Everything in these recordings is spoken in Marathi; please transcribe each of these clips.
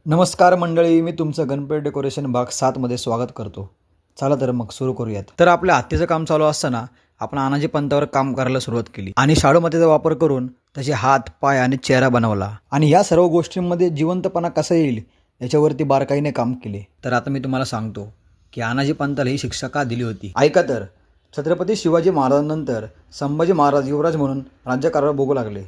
नमस्कार मंडळी, मी तुमचं गणपती डेकोरेशन भाग 7मध्ये स्वागत करतो. चला तर मग सुरू करूयात. तर आपल्या हत्तीचं काम चालू असताना आपण अनाजी पंथावर काम करायला सुरुवात केली आणि शाडू मातीचा वापर करून त्याचे हात, पाय आणि चेहरा बनवला आणि या सर्व गोष्टींमध्ये जिवंतपणा कसा येईल याच्यावरती बारकाईने काम केले. तर आता मी तुम्हाला सांगतो की अनाजी पंथाला ही शिक्षा का दिली होती. ऐका तर, छत्रपती शिवाजी महाराजांनंतर संभाजी महाराज युवराज म्हणून राज्यकारभार भोगू लागले.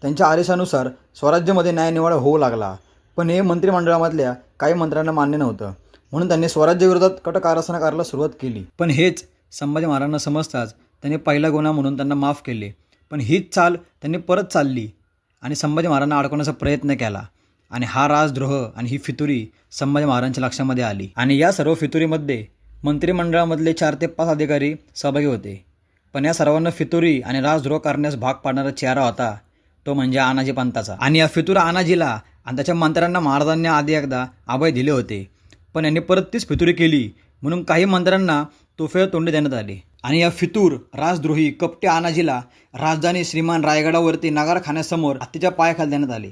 त्यांच्या आदेशानुसार स्वराज्यामध्ये न्यायनिवाडा होऊ लागला. पण हे मंत्रिमंडळामधल्या काही मंत्र्यांना मान्य नव्हतं, म्हणून त्यांनी स्वराज्याविरोधात कट कारस्थाना करायला सुरुवात केली. पण हेच संभाजी महाराजांना समजताच त्यांनी पहिला गुन्हा म्हणून त्यांना माफ केले. पण हीच चाल त्यांनी परत चालली आणि संभाजी महाराजांना अडकवण्याचा प्रयत्न केला आणि हा राजद्रोह आणि ही फितुरी संभाजी महाराजांच्या लक्षामध्ये आली. आणि या सर्व फितुरीमध्ये मंत्रिमंडळामधले 4 ते 5 अधिकारी सहभागी होते. पण या सर्वांना फितुरी आणि राजद्रोह करण्यास भाग पाडणारा चेहरा होता, तो म्हणजे अनाजी पंथाचा. आणि या फितुरा अनाजीला आणि त्याच्या मंत्र्यांना महाराजांनी आधी एकदा अभय दिले होते, पण यांनी परत तीच फितुरी केली. म्हणून काही मंत्र्यांना तोफेवर तोंडी देण्यात आले आणि या फितूर राजद्रोही कपटे अनाजीला राजधानी श्रीमान रायगडावरती नगारखान्यासमोर हत्तीच्या पायाखाली देण्यात आले.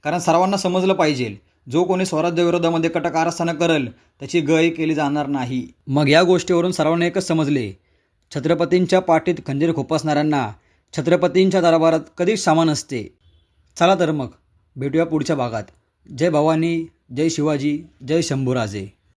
कारण सर्वांना समजलं पाहिजे, जो कोणी स्वराज्याविरोधामध्ये कट कारस्थाना करेल त्याची गय केली जाणार नाही. मग या गोष्टीवरून सर्वांना एकच समजले, छत्रपतींच्या पाठीत खंजीर खुपसणाऱ्यांना छत्रपतींच्या दरबारात कधीच सामान असते. चला तर मग भेटूया पुढच्या भागात. जय भवानी, जय शिवाजी, जय शंभूराजे.